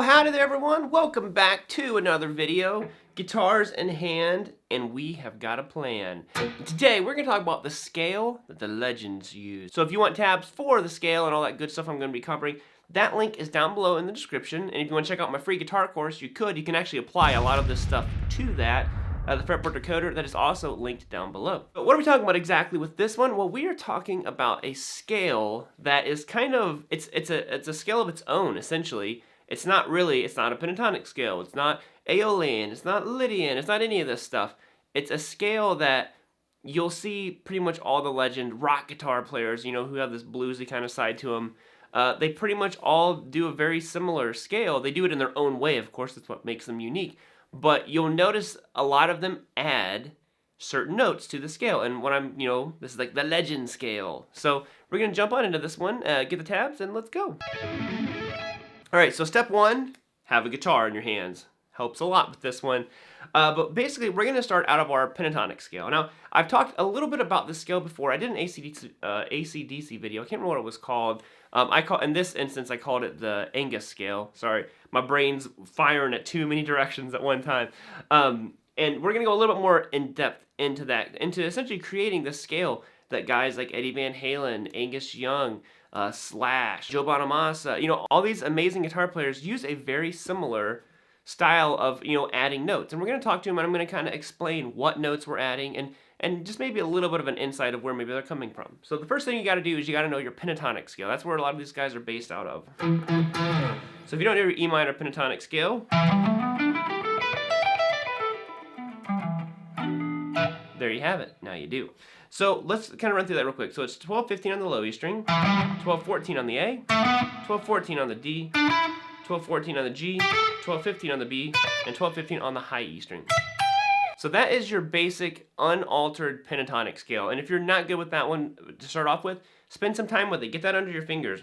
howdy there everyone, welcome back to another video, guitars in hand, and we have got a plan. Today we're going to talk about the scale that the legends use. So if you want tabs for the scale and all that good stuff I'm going to be covering, that link is down below in the description, and if you want to check out my free guitar course, you can actually apply a lot of this stuff to that. The fretboard decoder that is also linked down below. But what are we talking about exactly with this one? Well, we are talking about a scale that is kind of, it's a scale of its own essentially. It's not a pentatonic scale, it's not Aeolian, it's not Lydian, it's not any of this stuff. It's a scale that you'll see pretty much all the legend rock guitar players, you know, who have this bluesy kind of side to them. They pretty much all do a very similar scale. They do it in their own way, of course, that's what makes them unique. But you'll notice a lot of them add certain notes to the scale. And when this is like the legend scale. So we're going to jump on into this one, get the tabs, and let's go. Alright, so step one, have a guitar in your hands. Helps a lot with this one. But basically, we're going to start out of our pentatonic scale. Now, I've talked a little bit about this scale before. I did an AC/DC video. I can't remember what it was called. In this instance, I called it the Angus Scale. Sorry, my brain's firing at too many directions at one time. And we're going to go a little bit more in depth into that, into essentially creating this scale that guys like Eddie Van Halen, Angus Young, Slash, Joe Bonamassa, you know, all these amazing guitar players use a very similar style of, you know, adding notes. And we're going to talk to them, and I'm going to kind of explain what notes we're adding and just maybe a little bit of an insight of where maybe they're coming from. So the first thing you got to do is you got to know your pentatonic scale. That's where a lot of these guys are based out of. So if you don't know your E minor pentatonic scale, there you have it. Now you do. So let's kind of run through that real quick. So it's 12-15 on the low E string, 12-14 on the A, 12-14 on the D, 12-14 on the G, 12-15 on the B, and 12-15 on the high E string. So that is your basic unaltered pentatonic scale. And if you're not good with that one to start off with, spend some time with it. Get that under your fingers.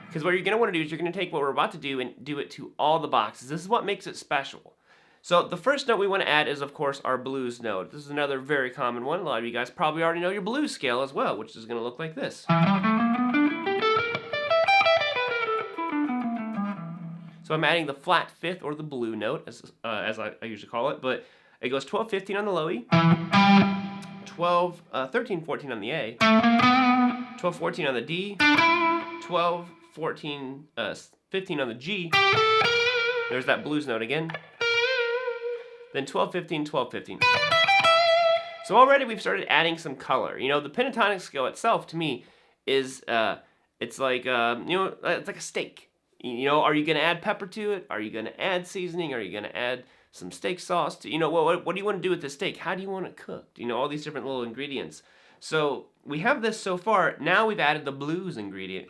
Because what you're going to want to do is you're going to take what we're about to do and do it to all the boxes. This is what makes it special. So the first note we want to add is, of course, our blues note. This is another very common one. A lot of you guys probably already know your blues scale as well, which is going to look like this. So I'm adding the flat fifth, or the blue note, as I usually call it, but it goes 12-15 on the low E, 13-14 on the A, 12-14 on the D, 12-14, 15 on the G. There's that blues note again. Then 12-15, 12-15. So already we've started adding some color. You know, the pentatonic scale itself, to me, is it's like it's like a steak. You know, are you going to add pepper to it? Are you going to add seasoning? Are you going to add some steak sauce? You know, what do you want to do with the steak? How do you want it cooked? You know, all these different little ingredients. So we have this so far. Now we've added the blues ingredient.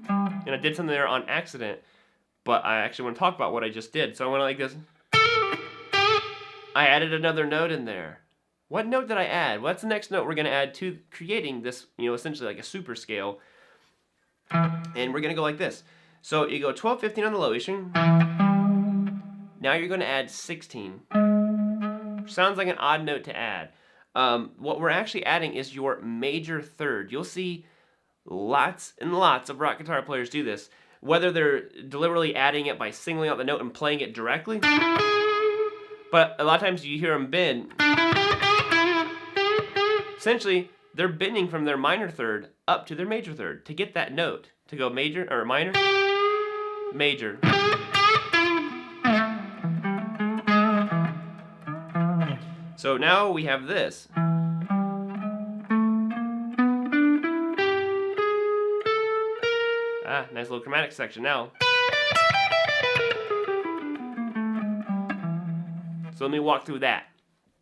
And I did something there on accident, but I actually want to talk about what I just did. So I went like this. I added another note in there. What note did I add? Well, that's the next note we're going to add to creating this, you know, essentially like a super scale. And we're going to go like this. So you go 12-15 on the low E string. Now you're going to add 16. Sounds like an odd note to add. What we're actually adding is your major third. You'll see lots and lots of rock guitar players do this. Whether they're deliberately adding it by singling out the note and playing it directly. But a lot of times you hear them bend. Essentially, they're bending from their minor third up to their major third to get that note to go major or minor, major. So now we have this. Nice little chromatic section now. So let me walk through that.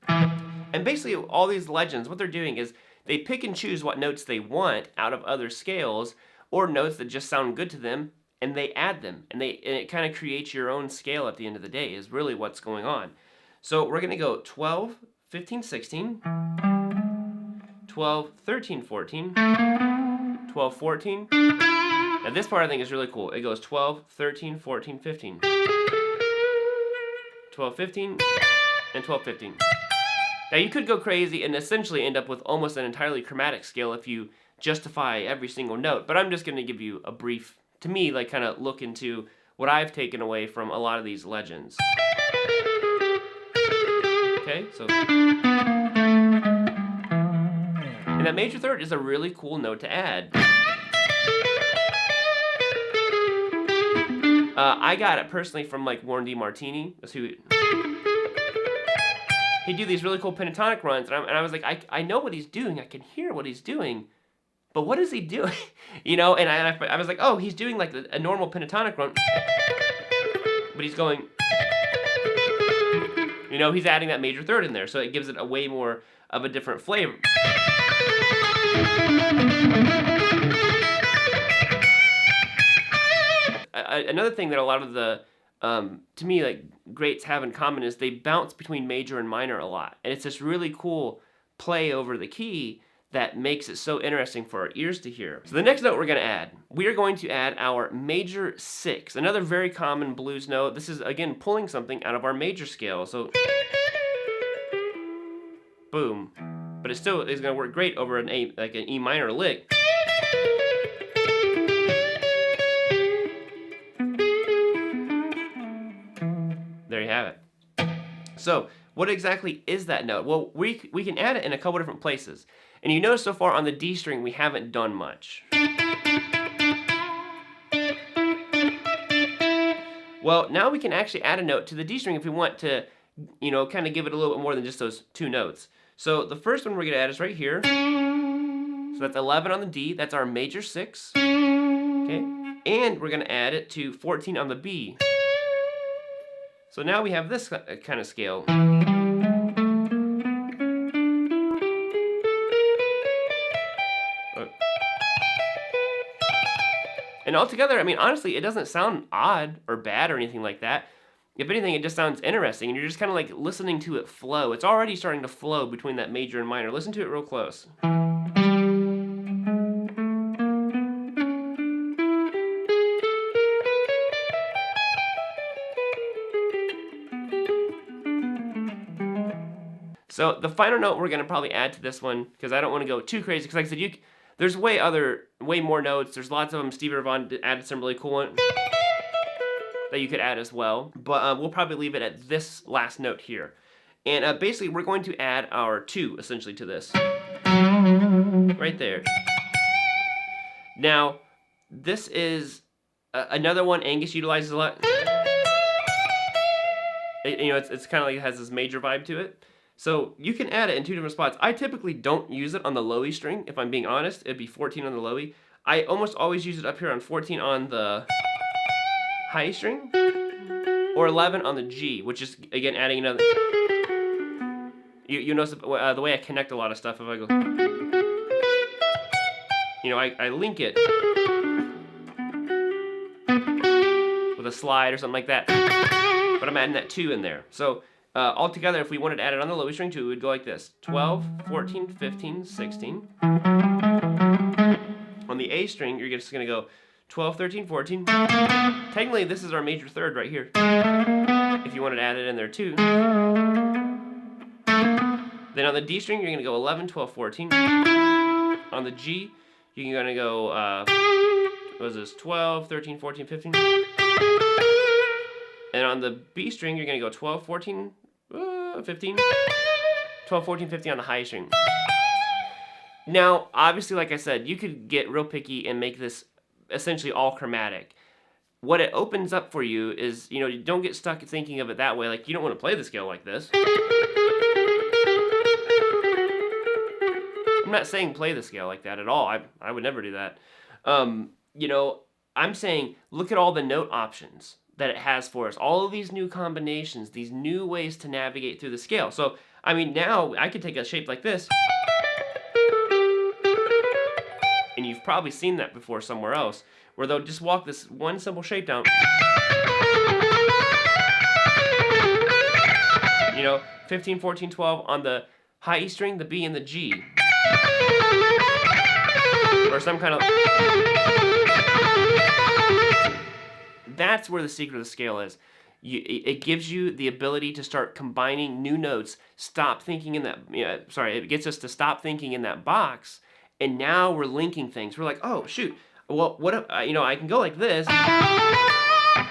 And basically all these legends, what they're doing is they pick and choose what notes they want out of other scales or notes that just sound good to them, and they add them. And it kind of creates your own scale at the end of the day is really what's going on. So we're going to go 12, 15, 16, 12, 13, 14, 12, 14. Now this part I think is really cool. It goes 12, 13, 14, 15. 12, 15, and 12, 15. Now you could go crazy and essentially end up with almost an entirely chromatic scale if you justify every single note, but I'm just going to give you a brief, to me, like kind of look into what I've taken away from a lot of these legends. Okay, so... And that major third is a really cool note to add. I got it personally from like Warren D. Martini. That's who... He'd do these really cool pentatonic runs, and I was like, I know what he's doing, I can hear what he's doing, but what is he doing? You know, and I was like, oh, he's doing like a normal pentatonic run, but he's going, you know, he's adding that major third in there, so it gives it a way more of a different flavor. Another thing that a lot of the, to me, like, greats have in common is they bounce between major and minor a lot. And it's this really cool play over the key that makes it so interesting for our ears to hear. So the next note we're going to add, we are going to add our major 6, another very common blues note. This is, again, pulling something out of our major scale. So, boom. But it still is going to work great over an E minor lick. There you have it. So, what exactly is that note? Well, we can add it in a couple different places. And you notice so far on the D string, we haven't done much. Well, now we can actually add a note to the D string if we want to, you know, kind of give it a little bit more than just those 2 notes. So the first one we're going to add is right here. So that's 11 on the D. That's our major 6. Okay. And we're going to add it to 14 on the B. So now we have this kind of scale. And altogether, I mean, honestly, it doesn't sound odd or bad or anything like that. If anything, it just sounds interesting, and you're just kind of like listening to it flow. It's already starting to flow between that major and minor. Listen to it real close. So the final note we're going to probably add to this one, because I don't want to go too crazy, because like I said, there's way more notes. There's lots of them. Stevie Ray Vaughan added some really cool ones that you could add as well. But we'll probably leave it at this last note here. And basically, we're going to add our 2, essentially, to this. Right there. Now, this is another one Angus utilizes a lot. You know, it's kind of like it has this major vibe to it. So you can add it in 2 different spots. I typically don't use it on the low E string, if I'm being honest. It'd be 14 on the low E. I almost always use it up here on 14 on the high E string, or 11 on the G, which is, again, adding another. You notice the way I connect a lot of stuff. If I go, you know, I link it with a slide or something like that. But I'm adding that 2 in there. So altogether, if we wanted to add it on the low E string too, it would go like this: 12, 14, 15, 16. On the A string, you're just going to go 12, 13, 14. Technically, this is our major third right here, if you wanted to add it in there too. Then on the D string, you're going to go 11, 12, 14. On the G, you're going to go, what is this, 12, 13, 14, 15. And on the B string, you're going to go 12, 14, 15. 12, 14, 15 on the high string. Now, obviously, like I said, you could get real picky and make this essentially all chromatic. What it opens up for you is, you know, you don't get stuck thinking of it that way. Like, you don't want to play the scale like this. I'm not saying play the scale like that at all. I would never do that. You know, I'm saying look at all the note options that it has for us. All of these new combinations, these new ways to navigate through the scale. So, I mean, now I could take a shape like this. And you've probably seen that before somewhere else, where they'll just walk this one simple shape down. You know, 15, 14, 12 on the high E string, the B, and the G. Or some kind of... That's where the secret of the scale is. it gives you the ability to start combining new notes. Stop thinking in that, it gets us to stop thinking in that box, and now we're linking things. We're like, oh shoot, well, what if, I can go like this,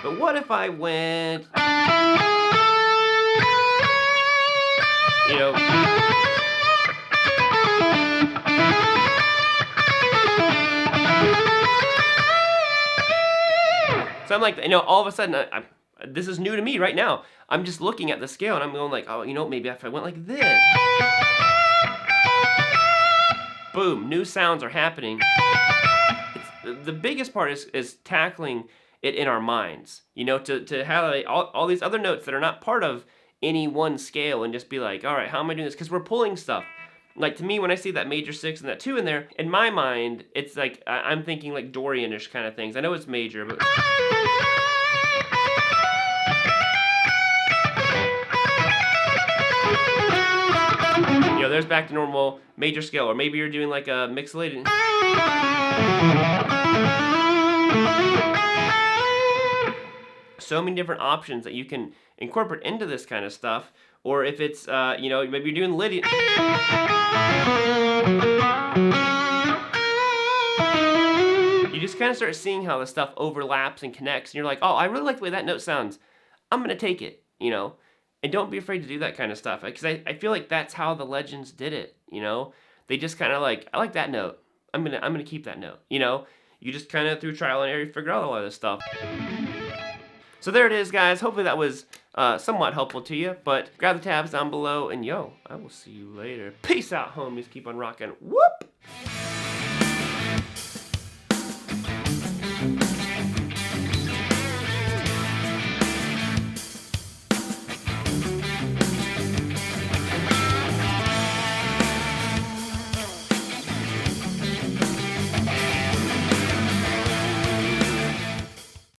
but what if I went, so I'm like, all of a sudden, this is new to me right now. I'm just looking at the scale and I'm going like, oh, maybe if I went like this. Boom, new sounds are happening. The biggest part is tackling it in our minds, to have all these other notes that are not part of any one scale and just be like, all right, how am I doing this? Because we're pulling stuff. Like, to me, when I see that major 6 and that 2 in there, in my mind, it's like, I'm thinking like Dorian-ish kind of things. I know it's major, but... there's back to normal major scale, or maybe you're doing like a mixolydian. So many different options that you can incorporate into this kind of stuff. Or if it's, maybe you're doing Lydian. You just kind of start seeing how the stuff overlaps and connects, and you're like, oh, I really like the way that note sounds. I'm going to take it, And don't be afraid to do that kind of stuff, because I feel like that's how the legends did it, They just kind of like, I like that note. I'm gonna keep that note, You just kind of through trial and error figure out a lot of this stuff. So there it is, guys. Hopefully that was somewhat helpful to you. But grab the tabs down below, and I will see you later. Peace out, homies. Keep on rocking. Whoop!